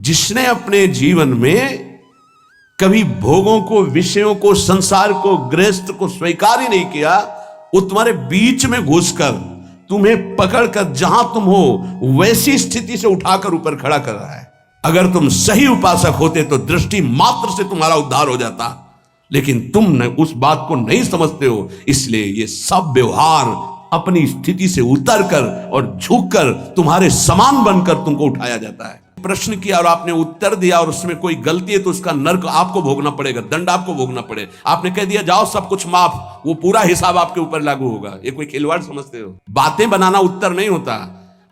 जिसने अपने जीवन में कभी भोगों को, विषयों को, संसार को, गृहस्थ को स्वीकार ही नहीं किया, वो तुम्हारे बीच में घुसकर तुम्हें पकड़कर जहां तुम हो वैसी स्थिति से उठाकर ऊपर खड़ा कर रहा है। अगर तुम सही उपासक होते तो दृष्टि मात्र से तुम्हारा उद्धार हो जाता, लेकिन तुम न उस बात को नहीं समझते हो, इसलिए ये सब व्यवहार अपनी स्थिति से उतरकर और झुककर तुम्हारे समान बनकर तुमको उठाया जाता है। प्रश्न किया और आपने उत्तर दिया और उसमें कोई गलती है तो उसका नर्क आपको भोगना पड़ेगा, दंड आपको भोगना पड़ेगा। आपने कह दिया जाओ सब कुछ माफ, वो पूरा हिसाब आपके ऊपर लागू होगा। ये कोई खिलवाड़ समझते हो? बातें बनाना उत्तर नहीं होता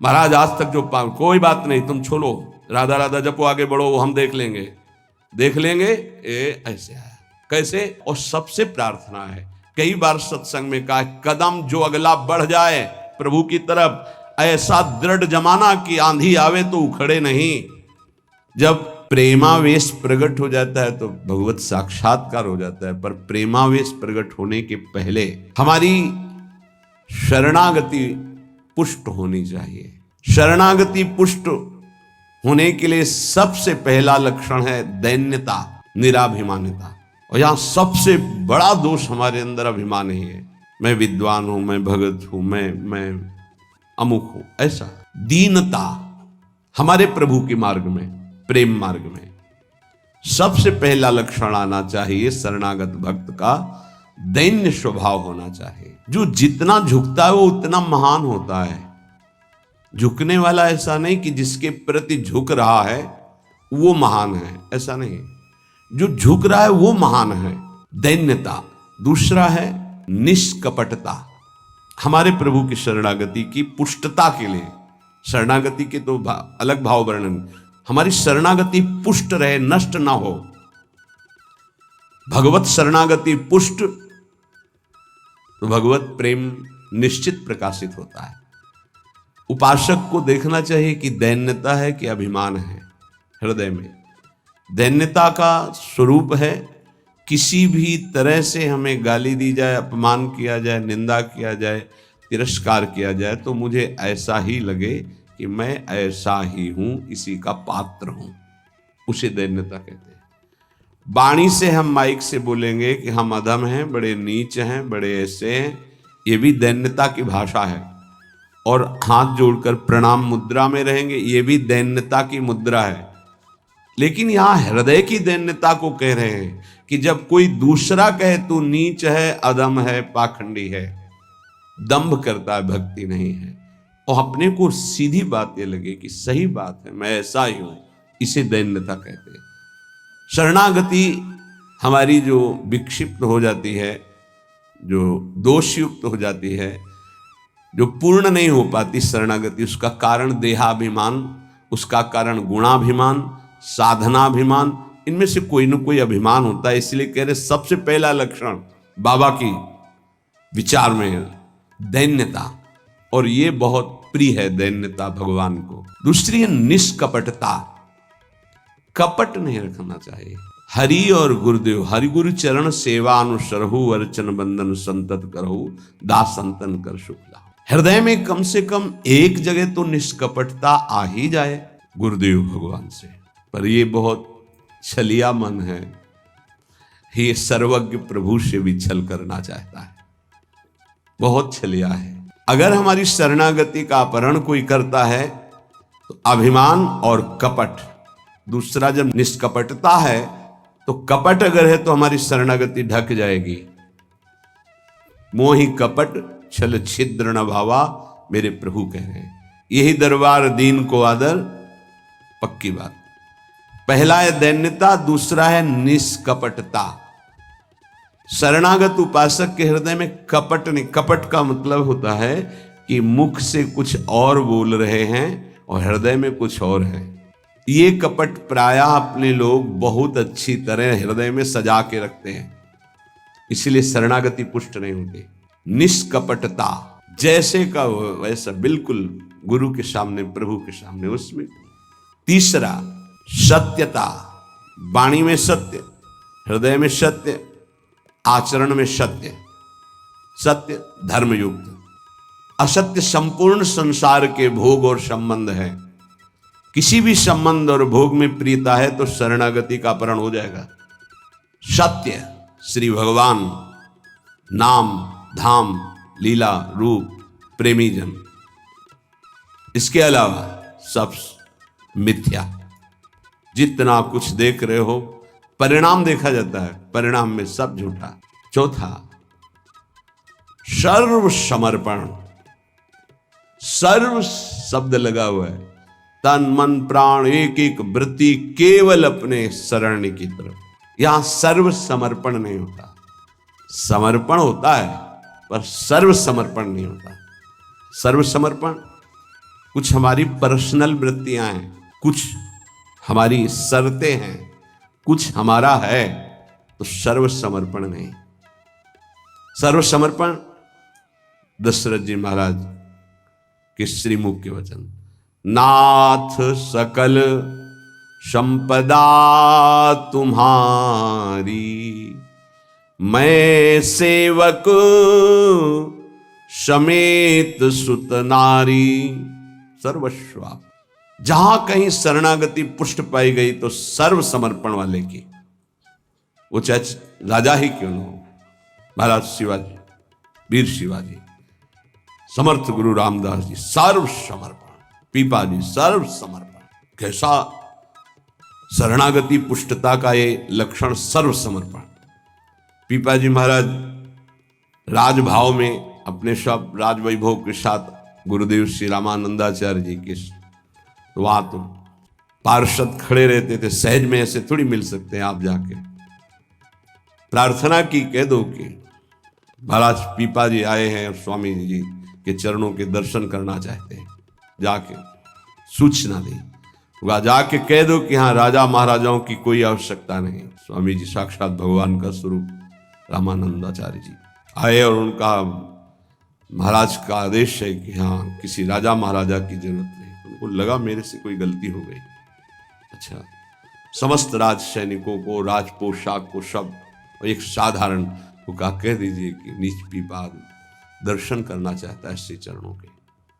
महाराज। आज तक जो कोई बात नहीं, तुम छोड़ो, राधा राधा जपो, आगे बढ़ो, वो हम देख लेंगे, देख लेंगे। ये ऐसे है कैसे? और सबसे प्रार्थना है, कई बार सत्संग में कहा, कदम जो अगला बढ़ जाए प्रभु की तरफ, ऐसा दृढ़ जमाना कि आंधी आवे तो उखड़े नहीं। जब प्रेमावेश प्रकट हो जाता है तो भगवत साक्षात्कार हो जाता है, पर प्रेमावेश प्रकट होने के पहले हमारी शरणागति पुष्ट होनी चाहिए। शरणागति पुष्ट होने के लिए सबसे पहला लक्षण है दैन्यता, निराभिमानिता। और यहां सबसे बड़ा दोष हमारे अंदर अभिमान ही है। मैं विद्वान हूं, मैं भगत हूं, मैं अमुक हूं, ऐसा दीनता हमारे प्रभु के मार्ग में, प्रेम मार्ग में सबसे पहला लक्षण आना चाहिए। शरणागत भक्त का दैन्य स्वभाव होना चाहिए। जो जितना झुकता है वो उतना महान होता है। झुकने वाला ऐसा नहीं कि जिसके प्रति झुक रहा है वो महान है, ऐसा नहीं। जो झुक रहा है वो महान है, दैन्यता। दूसरा है निष्कपटता। हमारे प्रभु की शरणागति की पुष्टता के लिए, शरणागति के तो अलग भाव वर्णन, हमारी शरणागति पुष्ट रहे, नष्ट ना हो। भगवत शरणागति पुष्ट तो भगवत प्रेम निश्चित प्रकाशित होता है। उपासक को देखना चाहिए कि दैन्यता है कि अभिमान है हृदय में। दैन्यता का स्वरूप है किसी भी तरह से हमें गाली दी जाए, अपमान किया जाए, निंदा किया जाए, तिरस्कार किया जाए तो मुझे ऐसा ही लगे कि मैं ऐसा ही हूं, इसी का पात्र हूं। उसे दैन्यता कहते हैं। वाणी से हम माइक से बोलेंगे कि हम अधम हैं, बड़े नीच हैं, बड़े ऐसे हैं, ये भी दैन्यता की भाषा है। और हाथ जोड़कर प्रणाम मुद्रा में रहेंगे, ये भी दैन्यता की मुद्रा है। लेकिन यहां हृदय की दैन्यता को कह रहे हैं कि जब कोई दूसरा कहे तू नीच है, अधम है, पाखंडी है, दंभ करता है, भक्ति नहीं है, और अपने को सीधी बात ये लगे कि सही बात है, मैं ऐसा ही हूं, इसे दैन्यता कहते हैं। शरणागति हमारी जो विक्षिप्त हो जाती है, जो दोषयुक्त हो जाती है, जो पूर्ण नहीं हो पाती शरणागति, उसका कारण देहाभिमान, उसका कारण गुणाभिमान, साधनाभिमान, इनमें से कोई न कोई अभिमान होता है। इसलिए कह रहे सबसे पहला लक्षण बाबा की विचार में दैन्यता, और ये बहुत प्रिय है दैन्यता भगवान को। दूसरी है निष्कपटता। कपट नहीं रखना चाहिए। हरि और गुरुदेव, हरि गुरु चरण सेवा अनुसरहु, अर्चन बंदन संतत करहु, दास संतन कर शुक्ला। हृदय में कम से कम एक जगह तो निष्कपटता आ ही जाए गुरुदेव भगवान से। पर ये बहुत छलिया मन है, ये सर्वज्ञ प्रभु से भी छल करना चाहता है, बहुत छलिया है। अगर हमारी शरणागति का अपहरण कोई करता है तो अभिमान और कपट। दूसरा जब निष्कपटता है तो कपट अगर है तो हमारी शरणागति ढक जाएगी। मोहि कपट छल छिद्र न भावा, मेरे प्रभु कह रहे हैं। यही दरबार दीन को आदर, पक्की बात। पहला है दैन्यता, दूसरा है निष्कपटता। शरणागत उपासक के हृदय में कपट नहीं। कपट का मतलब होता है कि मुख से कुछ और बोल रहे हैं और हृदय में कुछ और है। ये कपट प्रायः अपने लोग बहुत अच्छी तरह हृदय में सजा के रखते हैं, इसलिए शरणागति पुष्ट नहीं होती। निष्कपटता, जैसे का वैसा, बिल्कुल गुरु के सामने, प्रभु के सामने, उसमें। तीसरा सत्यता। वाणी में सत्य, हृदय में सत्य, आचरण में सत्य। सत्य धर्मयुक्त, असत्य संपूर्ण संसार के भोग और संबंध है। किसी भी संबंध और भोग में प्रियता है तो शरणागति का अपहरण हो जाएगा। सत्य श्री भगवान, नाम, धाम, लीला, रूप, प्रेमी जन, इसके अलावा सब मिथ्या। जितना कुछ देख रहे हो परिणाम देखा जाता है, परिणाम में सब झूठा। चौथा, सर्व समर्पण। सर्व शब्द लगा हुआ है, तन मन प्राण एक एक वृत्ति केवल अपने शरण की तरफ। यहां सर्व समर्पण नहीं होता, समर्पण होता है पर सर्व समर्पण नहीं होता। सर्व समर्पण कुछ हमारी पर्सनल वृत्तियां हैं, कुछ हमारी शर्तें हैं, कुछ हमारा है, तो सर्व समर्पण नहीं। सर्व समर्पण दशरथ जी महाराज के श्रीमुख के वचन, नाथ सकल संपदा तुम्हारी, मैं सेवक समेत सुत नारी। सर्वस्व। जहां कहीं शरणागति पुष्ट पाई गई तो सर्व समर्पण वाले की, वो चाहे राजा ही क्यों न हो, महाराज शिवाजी, वीर शिवाजी, समर्थ गुरु रामदास जी, सर्व समर्पण, पीपा जी सर्व समर्पण। कैसा शरणागति पुष्टता का ये लक्षण, सर्व समर्पण। पीपा जी महाराज राजभाव में अपने सब राज वैभव के साथ गुरुदेव श्री रामानंदाचार्य जी के, तो वहां तो पार्षद खड़े रहते थे, सहज में ऐसे थोड़ी मिल सकते हैं आप। जाके प्रार्थना की, कह दो कि महाराज पीपा जी आए हैं और स्वामी जी के चरणों के दर्शन करना चाहते हैं। जाके सूचना दी, वहां जाके कह दो कि हाँ, राजा महाराजाओं की कोई आवश्यकता नहीं। स्वामी जी साक्षात भगवान का स्वरूप रामानंदाचार्य जी आए और उनका महाराज का आदेश है कि हाँ, किसी राजा महाराजा की जरूरत नहीं। उनको लगा मेरे से कोई गलती हो गई। अच्छा, समस्त राज सैनिकों को, राज पोशाक को, सब एक साधारण को कहा, कह दीजिए कि नीच पीपा दर्शन करना चाहता है श्री चरणों के।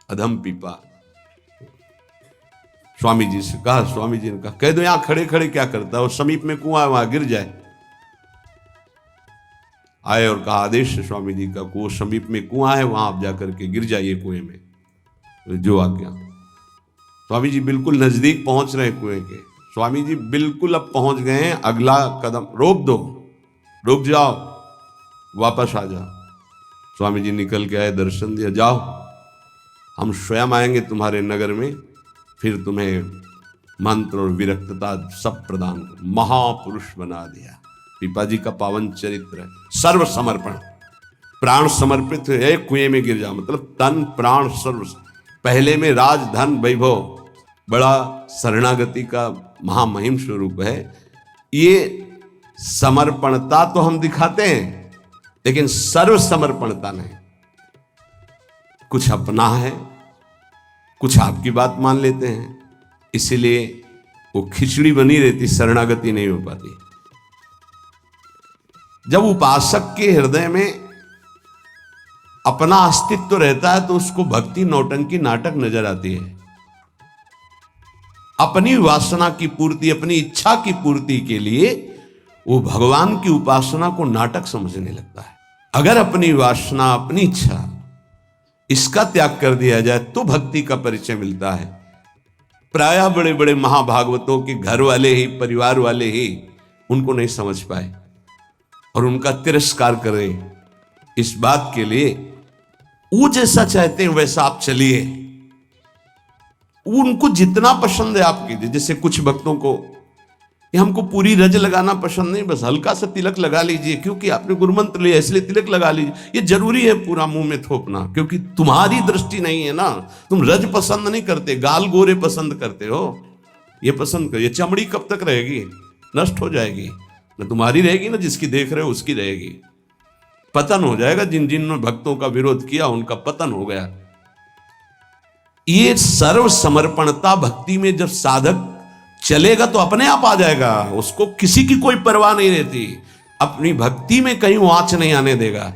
अधम पीपा स्वामी जी से कहा, स्वामी जी ने कहा, कह दो यहां खड़े खड़े क्या करता है, और समीप में कुआं है वहां गिर जाए। आए और कहा, आदेश है स्वामी जी का, वो समीप में कुआं है, वहां आप जाकर के गिर जाइए कुएं में, जो आज्ञा। स्वामी जी बिल्कुल नजदीक पहुंच रहे कुएं के। स्वामी जी बिल्कुल अब पहुंच गए हैं, अगला कदम रोक दो, रुक जाओ, वापस आ जाओ। स्वामी जी निकल के आए, दर्शन दिया, जाओ हम स्वयं आएंगे तुम्हारे नगर में, फिर तुम्हें मंत्र और विरक्तता सब प्रदान कर। महापुरुष बना दिया। पीपा जी का पावन चरित्र है, सर्व समर्पण, प्राण समर्पित है, कुएं में गिर जाओ, मतलब तन प्राण सर्व। पहले में राज धन वैभव, बड़ा शरणागति का महामहिम स्वरूप है। ये समर्पणता तो हम दिखाते हैं, लेकिन सर्व समर्पणता नहीं। कुछ अपना है, कुछ आपकी बात मान लेते हैं, इसीलिए वो खिचड़ी बनी रहती, शरणागति नहीं हो पाती। जब उपासक के हृदय में अपना अस्तित्व रहता है तो उसको भक्ति नौटंकी नाटक नजर आती है। अपनी वासना की पूर्ति, अपनी इच्छा की पूर्ति के लिए वो भगवान की उपासना को नाटक समझने लगता है। अगर अपनी वासना, अपनी इच्छा, इसका त्याग कर दिया जाए तो भक्ति का परिचय मिलता है। प्रायः बड़े बड़े महाभागवतों के घर वाले ही, परिवार वाले ही उनको नहीं समझ पाए और उनका तिरस्कार करें। इस बात के लिए वो जैसा चाहते हैं वैसा आप चलिए, उनको जितना पसंद है आप कीजिए। जैसे कुछ भक्तों को ये हमको पूरी रज लगाना पसंद नहीं, बस हल्का सा तिलक लगा लीजिए, क्योंकि आपने गुरुमंत्र लिया इसलिए तिलक लगा लीजिए। ये जरूरी है पूरा मुंह में थोपना, क्योंकि तुम्हारी दृष्टि नहीं है ना, तुम रज पसंद नहीं करते, गाल गोरे पसंद करते हो। ये पसंद कर, ये चमड़ी कब तक रहेगी, नष्ट हो जाएगी। न तुम्हारी रहेगी, ना जिसकी देख रहे हो उसकी रहेगी। पतन हो जाएगा। जिन जिन भक्तों का विरोध किया उनका पतन हो गया। ये सर्व समर्पणता भक्ति में जब साधक चलेगा तो अपने आप आ जाएगा, उसको किसी की कोई परवाह नहीं रहती। अपनी भक्ति में कहीं वो आंच नहीं आने देगा।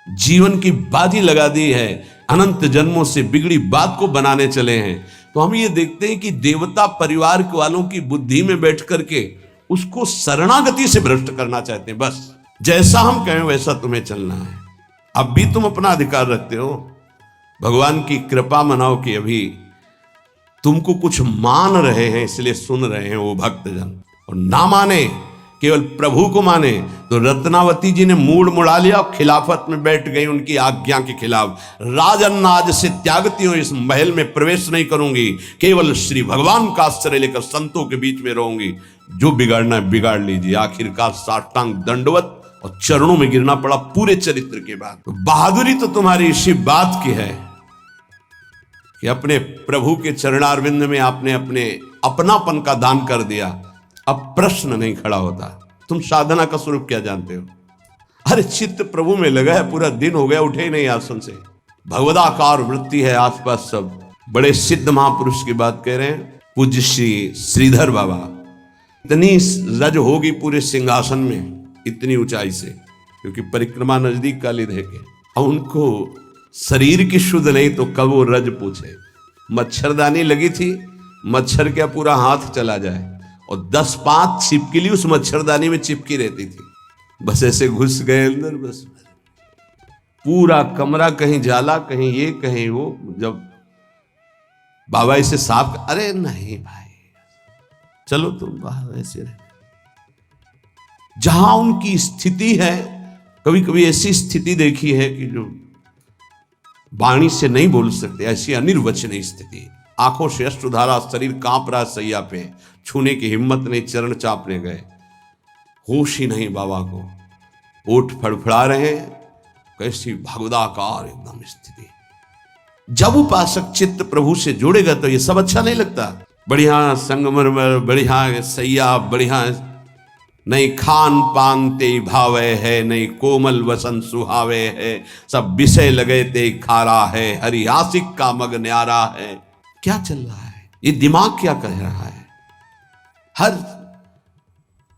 जीवन की बाजी लगा दी है, अनंत जन्मों से बिगड़ी बात को बनाने चले हैं। तो हम ये देखते हैं कि देवता परिवार वालों की बुद्धि में बैठ करके उसको शरणागति से भ्रष्ट करना चाहते हैं। बस जैसा हम कहें वैसा तुम्हें चलना है। अब भी तुम अपना अधिकार रखते हो, भगवान की कृपा मनाओ कि अभी तुमको कुछ मान रहे हैं इसलिए सुन रहे हैं वो भक्तजन, और ना माने केवल प्रभु को माने तो रत्नावती जी ने मूड मुड़ा लिया और खिलाफत में बैठ गई उनकी आज्ञा के खिलाफ। राजन आज से त्यागती हूं, इस महल में प्रवेश नहीं करूंगी, केवल श्री भगवान का आश्रय लेकर संतों के बीच में रहूंगी। जो बिगाड़ना है बिगाड़ लीजिए। आखिरकार साष्टांग दंडवत और चरणों में गिरना पड़ा पूरे चरित्र के बाद। तो बहादुरी तो तुम्हारी इसी बात की है कि अपने प्रभु के चरणारविंद में आपने अपने अपनापन का दान कर दिया। अब प्रश्न नहीं खड़ा होता, तुम साधना का स्वरूप क्या जानते हो? अरे चित्त प्रभु में लगा है, पूरा दिन हो गया उठे ही नहीं आसन से। भगवदाकार वृत्ति है आसपास सब। बड़े सिद्ध महापुरुष की बात कह रहे हैं, पूज्य श्री श्रीधर बाबा। इतनी रज होगी पूरे सिंहासन में, इतनी ऊंचाई से, क्योंकि परिक्रमा नजदीक काली रह के। अब उनको शरीर की शुद्ध नहीं तो कब वो रज पूछे। मच्छरदानी लगी थी, मच्छर क्या पूरा हाथ चला जाए, और 10-5 छिपकली उस मच्छरदानी में चिपकी रहती थी। बस ऐसे घुस गए अंदर, बस पूरा कमरा कहीं जाला कहीं ये कहीं वो। जब बाबा इसे साफ, अरे नहीं भाई चलो तुम बाहर ऐसे रहे। जहां उनकी स्थिति है, कभी कभी ऐसी स्थिति देखी है कि जो वाणी से नहीं बोल सकते, ऐसी अनिर्वचनीय स्थिति। आंखों से अश्रुधारा, शरीर कांप रहा सैया पे, छूने की हिम्मत नहीं, चरण चापने गए, होश ही नहीं बाबा को, ओठ फड़फड़ा रहे हैं। कैसी भगवदाकार एकदम स्थिति। जब उपासक चित्त प्रभु से जुड़ेगा तो ये सब अच्छा नहीं लगता। बढ़िया संगमरमर, बढ़िया सैया, बढ़िया नहीं खान पान ते भावे है, नहीं कोमल वसन सुहावे है, सब विषय लगे ते खारा है, हरि आशिक का मग न्यारा है। क्या चल रहा है? ये दिमाग क्या कह रहा है? हर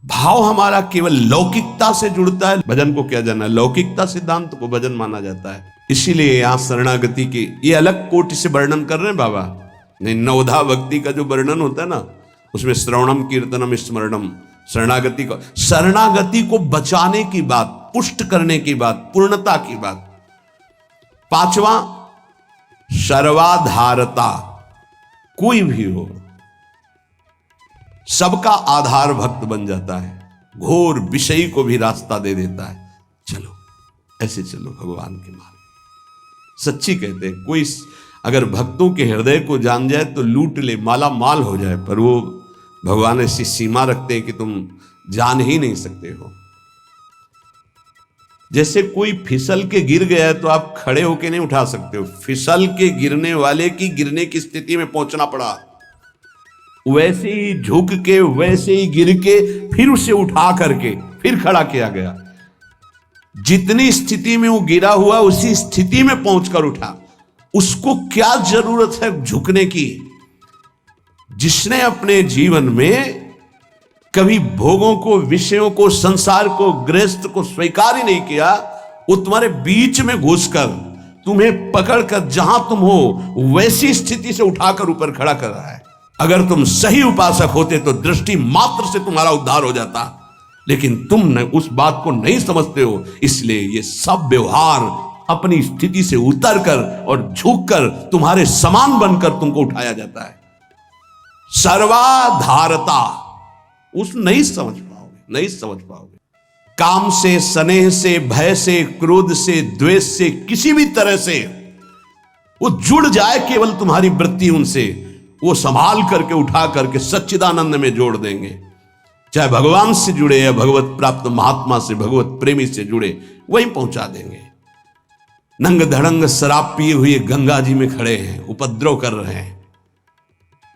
भाव हमारा केवल लौकिकता से जुड़ता है। भजन को क्या जाना, लौकिकता सिद्धांत को भजन माना जाता है। इसीलिए यहां शरणागति की ये अलग कोटि से वर्णन कर रहे हैं बाबा। नहीं, नवधा भक्ति का जो वर्णन होता है ना, उसमें श्रवणम कीर्तनम स्मरणम, शरणागति को बचाने की बात, पुष्ट करने की बात, पूर्णता की बात। 5वां सर्वाधारता। कोई भी हो सबका आधार भक्त बन जाता है, घोर विषयी को भी रास्ता दे देता है। चलो ऐसे चलो भगवान के मार्ग। सच्ची कहते हैं, कोई अगर भक्तों के हृदय को जान जाए तो लूट ले, माला माल हो जाए, पर वो भगवान ऐसी सीमा रखते हैं कि तुम जान ही नहीं सकते हो। जैसे कोई फिसल के गिर गया है तो आप खड़े होके नहीं उठा सकते हो, फिसल के गिरने वाले की गिरने की स्थिति में पहुंचना पड़ा, वैसे ही झुक के, वैसे ही गिर के, फिर उसे उठा करके फिर खड़ा किया गया। जितनी स्थिति में वो गिरा हुआ उसी स्थिति में पहुंचकर उठा। उसको क्या जरूरत है झुकने की? जिसने अपने जीवन में कभी भोगों को, विषयों को, संसार को, गृहस्थ को स्वीकार ही नहीं किया, वो तुम्हारे बीच में घुसकर तुम्हें पकड़कर जहां तुम हो वैसी स्थिति से उठाकर ऊपर खड़ा कर रहा है। अगर तुम सही उपासक होते तो दृष्टि मात्र से तुम्हारा उद्धार हो जाता, लेकिन तुम उस बात को नहीं समझते हो। इसलिए ये सब व्यवहार अपनी स्थिति से उतरकर और झुककर तुम्हारे समान बनकर तुमको उठाया जाता है। सर्वाधारता उस नहीं समझ पाओगे, नहीं समझ पाओगे। काम से, स्नेह से, भय से, क्रोध से, द्वेष से, किसी भी तरह से वो जुड़ जाए केवल तुम्हारी वृत्ति उनसे, वो संभाल करके उठा करके सच्चिदानंद में जोड़ देंगे। चाहे भगवान से जुड़े या भगवत प्राप्त महात्मा से, भगवत प्रेमी से जुड़े, वहीं पहुंचा देंगे। नंग धड़ंग शराब पिए हुए गंगा जी में खड़े हैं, उपद्रव कर रहे हैं,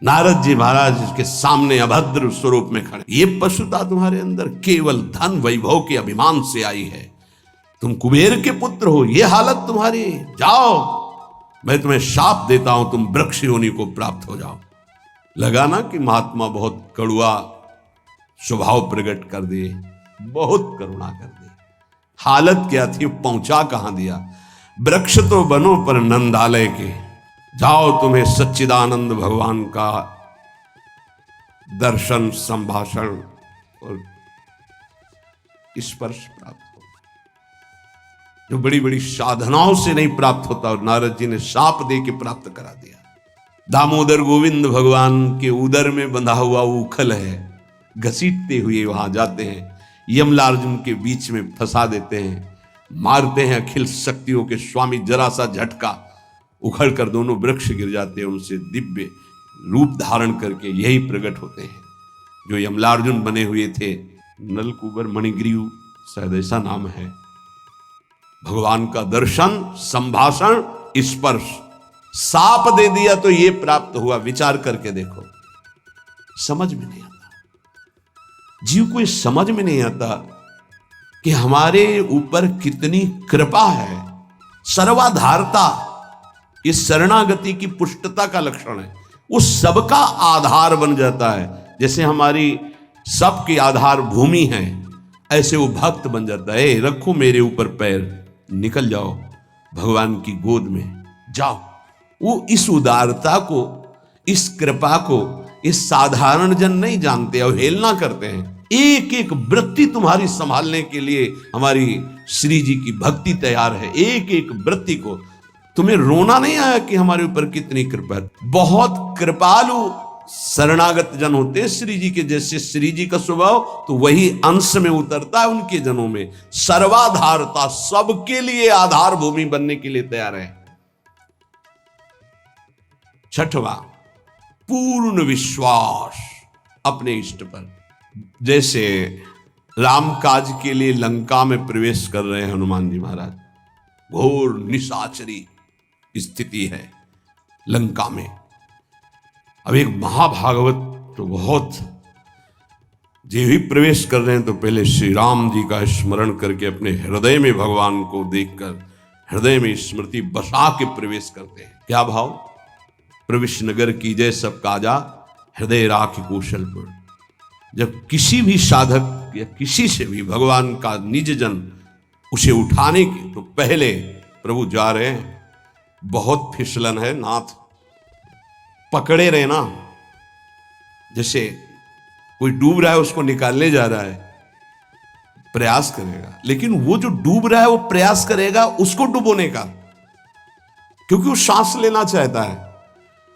नारद जी महाराज के सामने अभद्र स्वरूप में खड़े। ये पशुता तुम्हारे अंदर केवल धन वैभव के अभिमान से आई है। तुम कुबेर के पुत्र हो, ये हालत तुम्हारी। जाओ, मैं तुम्हें शाप देता हूं, तुम वृक्ष योनि को प्राप्त हो जाओ। लगा ना कि महात्मा बहुत कड़ुआ स्वभाव प्रकट कर दिए, बहुत करुणा कर दी। हालत क्या थी, पहुंचा कहां दिया। वृक्ष तो बनो पर नंदालय के, जाओ, तुम्हें सच्चिदानंद भगवान का दर्शन, संभाषण और स्पर्श प्राप्त हो, जो बड़ी बड़ी साधनाओं से नहीं प्राप्त होता। और नारद जी ने शाप दे के प्राप्त करा दिया। दामोदर गोविंद भगवान के उदर में बंधा हुआ उखल है, घसीटते हुए वहां जाते हैं, यमलार्जुन के बीच में फंसा देते हैं, मारते हैं अखिल शक्तियों के स्वामी, जरा सा झटका उखड़ कर दोनों वृक्ष गिर जाते हैं। उनसे दिव्य रूप धारण करके यही प्रकट होते हैं जो यमलार्जुन बने हुए थे। नलकूबर मणिग्रीव शायद ऐसा नाम है। भगवान का दर्शन, संभाषण, स्पर्श, साप दे दिया तो ये प्राप्त हुआ। विचार करके देखो, समझ में नहीं आता, जीव को समझ में नहीं आता कि हमारे ऊपर कितनी कृपा है। सर्वाधारता, ये शरणागति की पुष्टता का लक्षण है। वो सबका आधार बन जाता है। जैसे हमारी सबकी आधार भूमि है, ऐसे वो भक्त बन जाता है। रखो मेरे ऊपर पैर, निकल जाओ भगवान की गोद में जाओ। वो इस उदारता को, इस कृपा को इस साधारण जन नहीं जानते, अवहेलना करते हैं। एक एक वृत्ति तुम्हारी संभालने के लिए हमारी श्री जी की भक्ति तैयार है। एक एक वृत्ति को तुम्हें रोना नहीं आया कि हमारे ऊपर कितनी कृपा है। बहुत कृपालु शरणागत जन होते हैं श्री जी के। जैसे श्री जी का स्वभाव तो वही अंश में उतरता है उनके जनों में। सर्वाधारता, सबके लिए आधार भूमि बनने के लिए तैयार है। छठवां, पूर्ण विश्वास अपने इष्ट पर। जैसे राम काज के लिए लंका में प्रवेश कर रहे हैं हनुमान जी महाराज, घोर निशाचरी स्थिति है लंका में। अब एक महाभागवत तो बहुत, जो भी प्रवेश कर रहे हैं तो पहले श्री राम जी का स्मरण करके अपने हृदय में भगवान को देखकर हृदय में स्मृति बसा के प्रवेश करते हैं। क्या भाव? प्रविश नगर की जय सब काजा, हृदय राख कौशलपुर। जब किसी भी साधक या किसी से भी भगवान का निज जन उसे उठाने के तो पहले प्रभु जा रहे हैं, बहुत फिसलन है नाथ, पकड़े रहे ना। जैसे कोई डूब रहा है उसको निकालने जा रहा है, प्रयास करेगा, लेकिन वो जो डूब रहा है वो प्रयास करेगा उसको डुबोने का, क्योंकि वो सांस लेना चाहता है।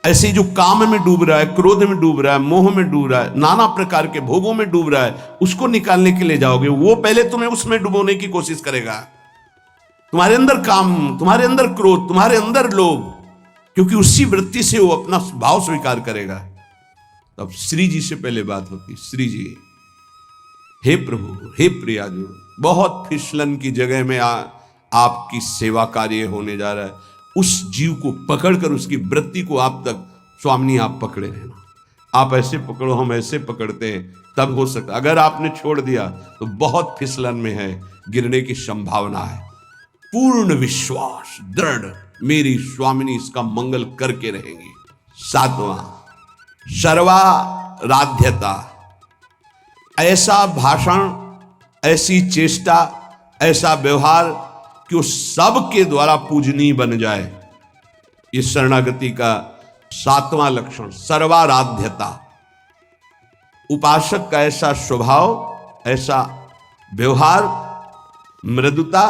ऐसे जो काम में डूब रहा है, क्रोध में डूब रहा है, मोह में डूब रहा है, नाना प्रकार के भोगों में डूब रहा है, उसको निकालने के लिए जाओगे, वो पहले तुम्हें उसमें डुबोने की कोशिश करेगा। तुम्हारे अंदर काम, तुम्हारे अंदर क्रोध, तुम्हारे अंदर लोभ, क्योंकि उसी वृत्ति से वो अपना भाव स्वीकार करेगा। तब श्री जी से पहले बात होती, श्री जी, हे प्रभु, हे प्रियाजू, बहुत फिसलन की जगह में आपकी सेवा कार्य होने जा रहा है। उस जीव को पकड़कर उसकी वृत्ति को आप तक, स्वामी आप पकड़े रहना, आप ऐसे पकड़ो, हम ऐसे पकड़ते हैं, तब हो सकता। अगर आपने छोड़ दिया तो बहुत फिसलन में है, गिरने की संभावना है। पूर्ण विश्वास, दृढ़, मेरी स्वामिनी इसका मंगल करके रहेंगी। सातवां, सर्वाराध्यता। ऐसा भाषण, ऐसी चेष्टा, ऐसा व्यवहार कि वो सबके द्वारा पूजनीय बन जाए। इस शरणागति का सातवां लक्षण सर्वाराध्यता। उपासक का ऐसा स्वभाव, ऐसा व्यवहार, मृदुता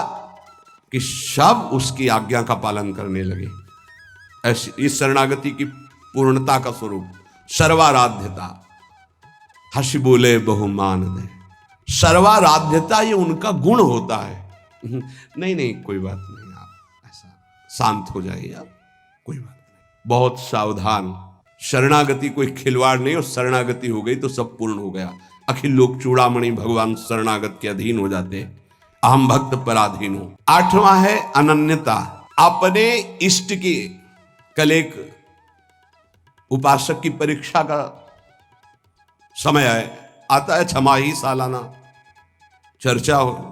कि सब उसकी आज्ञा का पालन करने लगे। ऐसी इस शरणागति की पूर्णता का स्वरूप सर्वाराध्यता। हंस बोले बहुमान दे। सर्वाराध्यता ये उनका गुण होता है। नहीं नहीं, कोई बात नहीं, आप ऐसा शांत हो जाइए, आप कोई बात नहीं, बहुत सावधान। शरणागति कोई खिलवाड़ नहीं, और शरणागति हो गई तो सब पूर्ण हो गया। अखिल लोक चूड़ामणि भगवान शरणागत के अधीन हो जाते हैं। अहम भक्त पराधीन हो। आठवां है अनन्यता। अपने इष्ट की, कल एक उपासक की परीक्षा का समय आता है, छमाही सालाना चर्चा हो।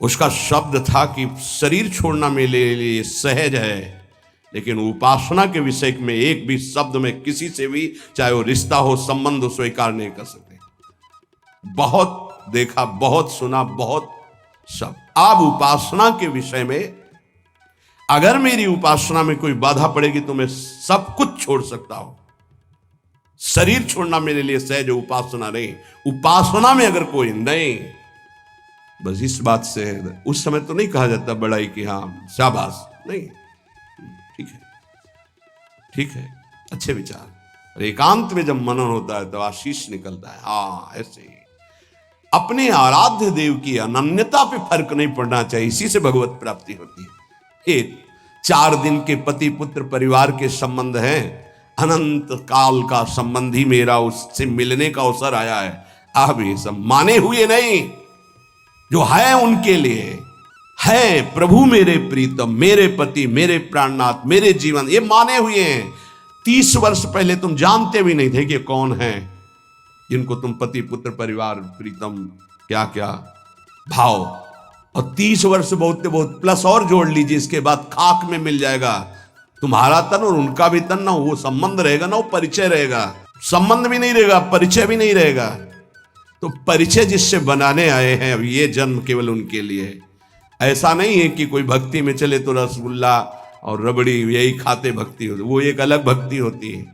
उसका शब्द था कि शरीर छोड़ना मेरे लिए सहज है, लेकिन उपासना के विषय में एक भी शब्द में किसी से भी, चाहे वो रिश्ता हो, संबंध हो, स्वीकार नहीं कर सकते। बहुत देखा, बहुत सुना, बहुत सब। अब उपासना के विषय में अगर मेरी उपासना में कोई बाधा पड़ेगी तो मैं सब कुछ छोड़ सकता हूं। शरीर छोड़ना मेरे लिए सहज, उपासना नहीं। उपासना में अगर कोई नहीं, बस इस बात से उस समय तो नहीं कहा जाता बड़ाई कि हाँ शाबाश, नहीं, ठीक है, ठीक है, अच्छे विचार। और एकांत में जब मनन होता है तो आशीष निकलता है। हाँ, ऐसे ही अपने आराध्य देव की अनन्यता पे फर्क नहीं पड़ना चाहिए, इसी से भगवत प्राप्ति होती है। ये 4 दिन के पति पुत्र परिवार के संबंध हैं, अनंत काल का संबंधी मेरा उससे मिलने का अवसर आया है। आप ये सब माने हुए नहीं, जो है उनके लिए है। प्रभु मेरे प्रीतम, मेरे पति, मेरे प्राणनाथ, मेरे जीवन, ये माने हुए हैं। 30 वर्ष पहले तुम जानते भी नहीं थे कि कौन है जिनको तुम पति पुत्र परिवार प्रीतम क्या क्या भाव, और 30 वर्ष बहुत बहुत प्लस और जोड़ लीजिए, इसके बाद खाक में मिल जाएगा तुम्हारा तन और उनका भी तन। ना वो संबंध रहेगा, ना वो परिचय रहेगा। संबंध भी नहीं रहेगा, परिचय भी नहीं रहेगा। तो परिचय जिससे बनाने आए हैं अब ये जन्म केवल उनके लिए। ऐसा नहीं है कि कोई भक्ति में चले तो रसगुल्ला और रबड़ी यही खाते भक्ति होती, वो एक अलग भक्ति होती है।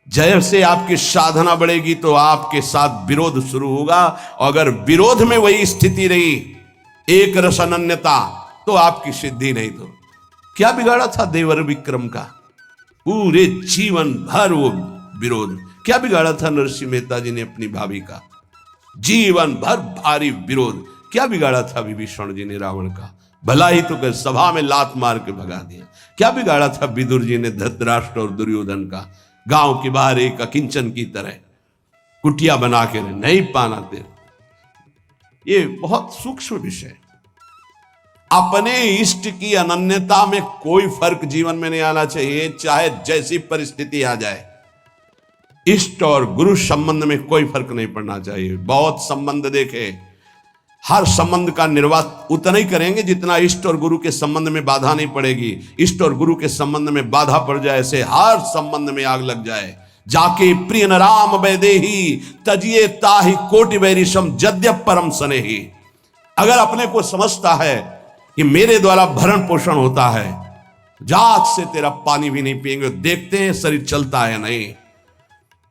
जैसे आपकी साधना बढ़ेगी तो आपके साथ विरोध शुरू होगा, और अगर विरोध में वही स्थिति रही, एक रस अनन्यता, तो आपकी सिद्धि नहीं। तो क्या बिगाड़ा था देवर विक्रम का? पूरे जीवन भर वो विरोध। क्या बिगाड़ा था नरसिंह मेहता जी ने अपनी भाभी का? जीवन भर भारी विरोध। क्या बिगाड़ा था विभीषण जी ने रावण का? भला ही तो कर सभा में लात मार के भगा दिया। क्या बिगाड़ा था विदुर जी ने धृतराष्ट्र और दुर्योधन का? गांव के बाहर एक अकिंचन की तरह कुटिया बना के नहीं पाना दे। ये बहुत सूक्ष्म विषय। अपने इष्ट की अनन्यता में कोई फर्क जीवन में नहीं आना चाहिए, चाहे जैसी परिस्थिति आ जाए। इष्ट और गुरु संबंध में कोई फर्क नहीं पड़ना चाहिए। बहुत संबंध देखे, हर संबंध का निर्वाह उतना ही करेंगे जितना इष्ट और गुरु के संबंध में बाधा नहीं पड़ेगी। इष्ट और गुरु के संबंध में बाधा पड़ जाए से हर संबंध में आग लग जाए। जाके प्रिय न राम वैदेही तजिए ताहि कोटि वैरिशम जद्यप परम स्नेही। अगर अपने को समझता है कि मेरे द्वारा भरण पोषण होता है, जात से तेरा पानी भी नहीं पिएंगे, देखते हैं शरीर चलता है नहीं।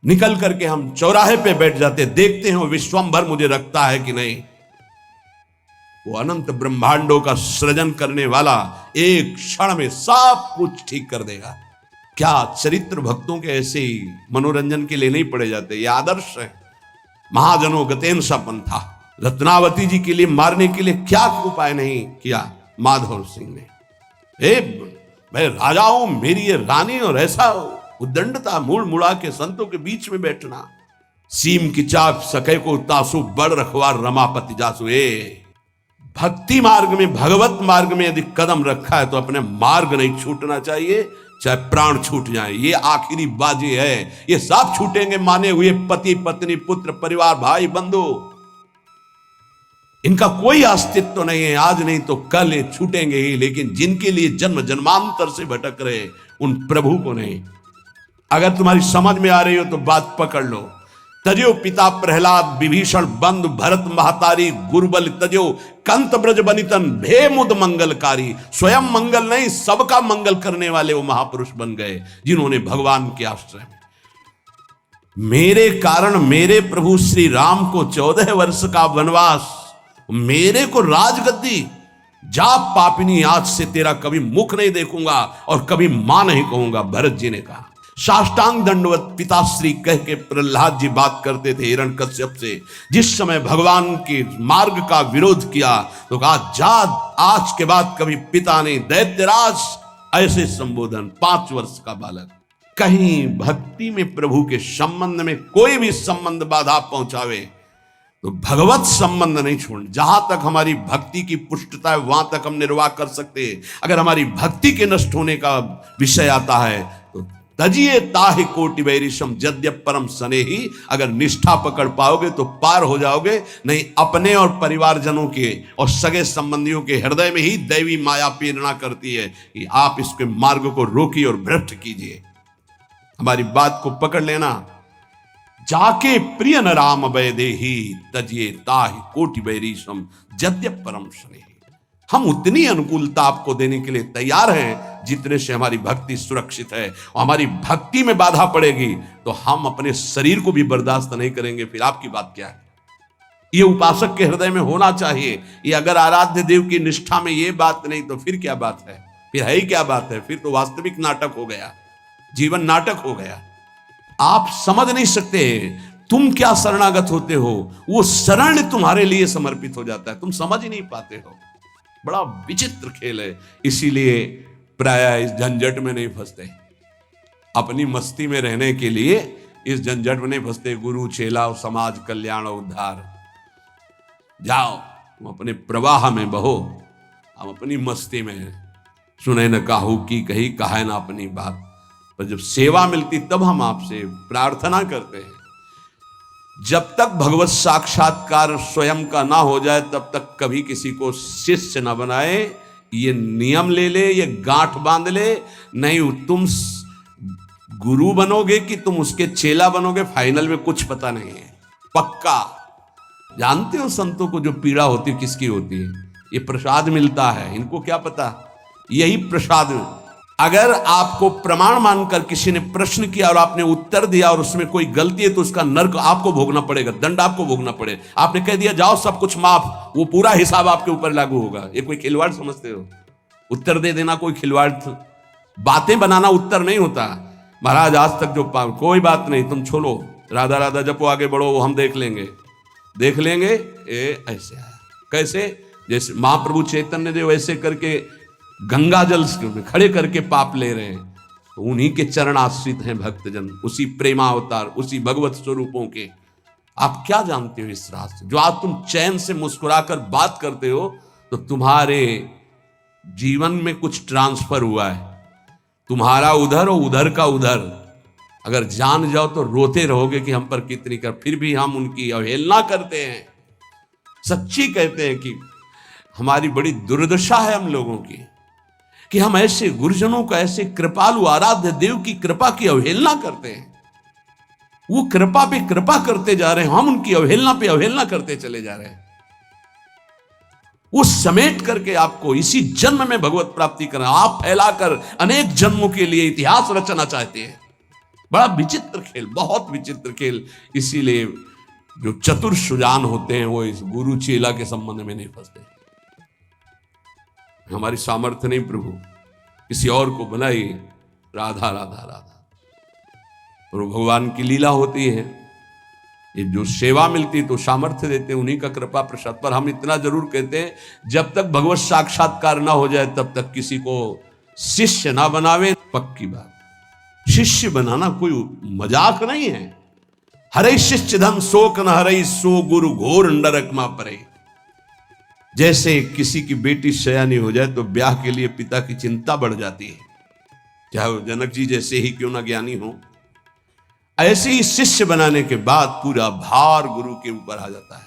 निकल करके हम चौराहे पे बैठ जाते, देखते हैं वो विश्वंभर मुझे रखता है कि नहीं। वो अनंत ब्रह्मांडों का सृजन करने वाला एक क्षण में सब कुछ ठीक कर देगा। क्या चरित्र भक्तों के ऐसे ही मनोरंजन के लिए नहीं पड़े जाते? ये आदर्श है। महाजनों गतेन सपन था। रत्नावती जी के लिए मारने के लिए क्या उपाय नहीं किया माधव सिंह ने? मैं राजा हूं, मेरी ये रानी, और ऐसा उद्दंडता मूड़ मुड़ा के संतों के बीच में बैठना। सीम की चाप सके को तासु बड़ रखवार रमापति जासु। भक्ति मार्ग में, भगवत मार्ग में यदि कदम रखा है तो अपने मार्ग नहीं छूटना चाहिए, चाहे प्राण छूट जाए। ये आखिरी बाजी है। ये सब छूटेंगे माने हुए पति पत्नी पुत्र परिवार भाई बंधु, इनका कोई अस्तित्व तो नहीं है। आज नहीं तो कल ये छूटेंगे ही। लेकिन जिनके लिए जन्म जन्मांतर से भटक रहे उन प्रभु को नहीं। अगर तुम्हारी समझ में आ रही हो तो बात पकड़ लो। तजो पिता प्रहलाद विभीषण बंधु भरत महतारी गुरुबल तजो कंत ब्रज बनितन भे मुद मंगलकारी। स्वयं मंगल नहीं, सबका मंगल करने वाले वो महापुरुष बन गए जिन्होंने भगवान के आश्रय में। मेरे कारण मेरे प्रभु श्री राम को 14 वर्ष का वनवास, मेरे को राजगद्दी। जा पापिनी, आज से तेरा कभी मुख नहीं देखूंगा और कभी मां नहीं कहूंगा, भरत जी ने कहा। साष्टांग दंडवत पिताश्री कह के प्रहलाद जी बात करते थे हिरण्यकश्यप से। जिस समय भगवान के मार्ग का विरोध किया तो कहा, जा आज के बाद कभी पिता नहीं, दैत्यराज, ऐसे संबोधन। 5 वर्ष का बालक। कहीं भक्ति में प्रभु के संबंध में कोई भी संबंध बाधा पहुंचावे तो भगवत संबंध नहीं छोड़। जहां तक हमारी भक्ति की पुष्टता है वहां तक हम निर्वाह कर सकते हैं। अगर हमारी भक्ति के नष्ट होने का विषय आता है तो तजिए ताहि कोटि वैरिशम जद्यप परम स्नेही। अगर निष्ठा पकड़ पाओगे तो पार हो जाओगे, नहीं अपने और परिवारजनों के और सगे संबंधियों के हृदय में ही दैवी माया प्रेरणा करती है कि आप इसके मार्ग को रोकिए और भ्रष्ट कीजिए। हमारी बात को पकड़ लेना। जाके प्रिय न राम वैदेही तजिए ताहि कोटि वैरिशम जद्यप परम स्नेही। हम उतनी अनुकूलता आपको देने के लिए तैयार हैं जितने से हमारी भक्ति सुरक्षित है। और हमारी भक्ति में बाधा पड़ेगी तो हम अपने शरीर को भी बर्दाश्त नहीं करेंगे, फिर आपकी बात क्या है? ये उपासक के हृदय में होना चाहिए। ये अगर आराध्य देव की निष्ठा में ये बात नहीं तो फिर क्या बात है? फिर है ही क्या बात है? फिर तो वास्तविक नाटक हो गया, जीवन नाटक हो गया। आप समझ नहीं सकते तुम क्या शरणागत होते हो, वो शरण तुम्हारे लिए समर्पित हो जाता है, तुम समझ ही नहीं पाते हो। बड़ा विचित्र खेल है। इसीलिए प्राय इस झंझट में नहीं फंसते, अपनी मस्ती में रहने के लिए इस झंझट में नहीं फंसते। गुरु चेला और समाज कल्याण और उद्धार, जाओ तुम अपने प्रवाह में बहो, हम अपनी मस्ती में हैं। सुने न काहू की कही, कहे ना अपनी बात। पर जब सेवा मिलती तब हम आपसे प्रार्थना करते हैं। जब तक भगवत साक्षात्कार स्वयं का ना हो जाए तब तक कभी किसी को शिष्य ना बनाए। ये नियम ले ले, ये गांठ बांध ले। नहीं तुम गुरु बनोगे कि तुम उसके चेला बनोगे, फाइनल में कुछ पता नहीं है। पक्का जानते हो संतों को जो पीड़ा होती है किसकी होती है? ये प्रसाद मिलता है, इनको क्या पता? यही प्रसाद। अगर आपको प्रमाण मानकर किसी ने प्रश्न किया और आपने उत्तर दिया और उसमें कोई गलती है तो उसका नर्क आपको भोगना पड़ेगा, दंड आपको भोगना पड़ेगा। आपने कह दिया जाओ सब कुछ माफ, वो पूरा हिसाब आपके ऊपर लागू होगा। ये कोई खिलवाड़ समझते हो? उत्तर दे देना कोई खिलवाड़? बातें बनाना उत्तर नहीं होता। महाराज आज तक जो कोई बात नहीं, तुम छोड़ो, राधा राधा जपो, आगे बढ़ो, वो हम देख लेंगे। ऐसे आया कैसे? जैसे महाप्रभु चैतन्य देव ऐसे करके गंगा जल में खड़े करके पाप ले रहे हैं, तो उन्हीं के चरण आश्रित हैं भक्तजन, उसी प्रेमावतार, उसी भगवत स्वरूपों के। आप क्या जानते हो इस रात से? जो आज तुम चैन से मुस्कुराकर बात करते हो तो तुम्हारे जीवन में कुछ ट्रांसफर हुआ है। तुम्हारा उधर और उधर का उधर। अगर जान जाओ तो रोते रहोगे कि हम पर कितनी कर, फिर भी हम उनकी अवहेलना करते हैं। सच्ची कहते हैं कि हमारी बड़ी दुर्दशा है हम लोगों की कि हम ऐसे गुरुजनों का, ऐसे कृपालु आराध्य देव की कृपा की अवहेलना करते हैं। वो कृपा पे कृपा करते जा रहे हैं, हम उनकी अवहेलना पे अवहेलना करते चले जा रहे हैं। वो समेट करके आपको इसी जन्म में भगवत प्राप्ति करना, आप फैलाकर अनेक जन्मों के लिए इतिहास रचना चाहते हैं। बड़ा विचित्र खेल, बहुत विचित्र खेल। इसीलिए जो चतुर सुजान होते हैं वो इस गुरु चेला के संबंध में नहीं फंसते। हमारी सामर्थ्य नहीं प्रभु, किसी और को बनाइए। राधा राधा राधा। और भगवान की लीला होती है, ये जो सेवा मिलती तो सामर्थ्य देते, उन्हीं का कृपा प्रसाद। पर हम इतना जरूर कहते हैं, जब तक भगवत साक्षात्कार ना हो जाए तब तक किसी को शिष्य ना बनावे। पक्की बात, शिष्य बनाना कोई मजाक नहीं है। हरे शिष्य धन शोक न हरे, सो गुरु घोर नरक मा परे। जैसे किसी की बेटी सयानी हो जाए तो ब्याह के लिए पिता की चिंता बढ़ जाती है, चाहे वो जनक जी जैसे ही क्यों ना ज्ञानी हो। ऐसे ही शिष्य बनाने के बाद पूरा भार गुरु के ऊपर आ जाता है।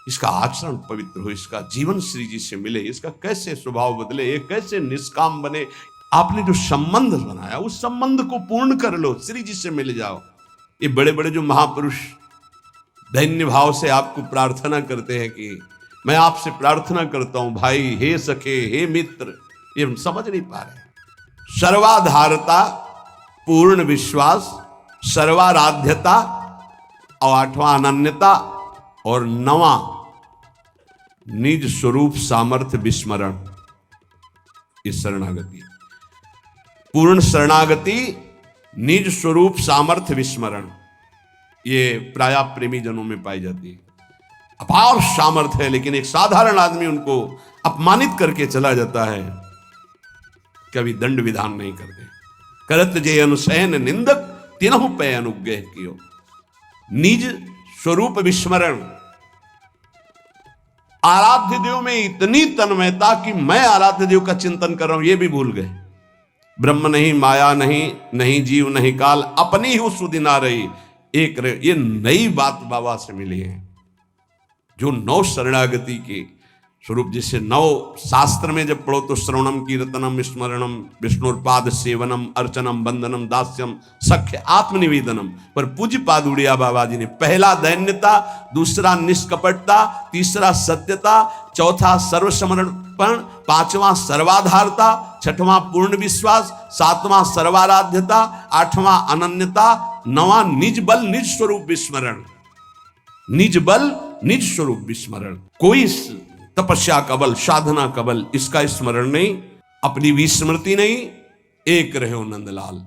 इसका आचरण पवित्र हो, इसका जीवन श्री जी से मिले, इसका कैसे स्वभाव बदले, ये कैसे निष्काम बने। आपने जो संबंध बनाया उस संबंध को पूर्ण कर लो, श्री जी से मिल जाओ। ये बड़े बड़े जो महापुरुष दैन्य भाव से आपको प्रार्थना करते हैं कि मैं आपसे प्रार्थना करता हूं भाई, हे सखे, हे मित्र, ये हम समझ नहीं पा रहे। सर्वाधारता, पूर्ण विश्वास, सर्वाराध्यता और 8वां अनन्यता और 9वां निज स्वरूप सामर्थ्य विस्मरण। ये शरणागति, पूर्ण शरणागति, निज स्वरूप सामर्थ्य विस्मरण, ये प्राय प्रेमी जनों में पाई जाती है। अपार सामर्थ्य है, लेकिन एक साधारण आदमी उनको अपमानित करके चला जाता है, कभी दंड विधान नहीं करते। करत जे अनुसैन निंदक, तिनहु पे अनुग्रह कियो। निज स्वरूप विस्मरण। आराध्य देव में इतनी तन्मयता कि मैं आराध्य देव का चिंतन कर रहा हूं, ये भी भूल गए। ब्रह्म नहीं, माया नहीं, नहीं जीव नहीं काल, अपनी ही सुदिन आ रही एक ये नई बात बाबा से मिली है। जो 9 शरणागति के स्वरूप जिसे 9 शास्त्र में जब पढ़ो तो श्रवणम कीर्तनम स्मरणम विष्णुपाद सेवनम अर्चनम वंदनम दास्यम सख्य आत्मनिवेदनम, पर पूज्य पाद उड़िया बाबा जी ने पहला दैन्यता, दूसरा निष्कपटता, तीसरा सत्यता, चौथा सर्वसमर्पण, पांचवा सर्वाधारता, छठवां पूर्ण विश्वास, सातवां सर्वाराध्यता, आठवां अनन्यता, नवां निज बल निज स्वरूप विस्मरण। निज बल निज स्वरूप विस्मरण, कोई तपस्या का बल, साधना का बल, इसका स्मरण नहीं, अपनी विस्मृति नहीं, एक रहे हो नंदलाल।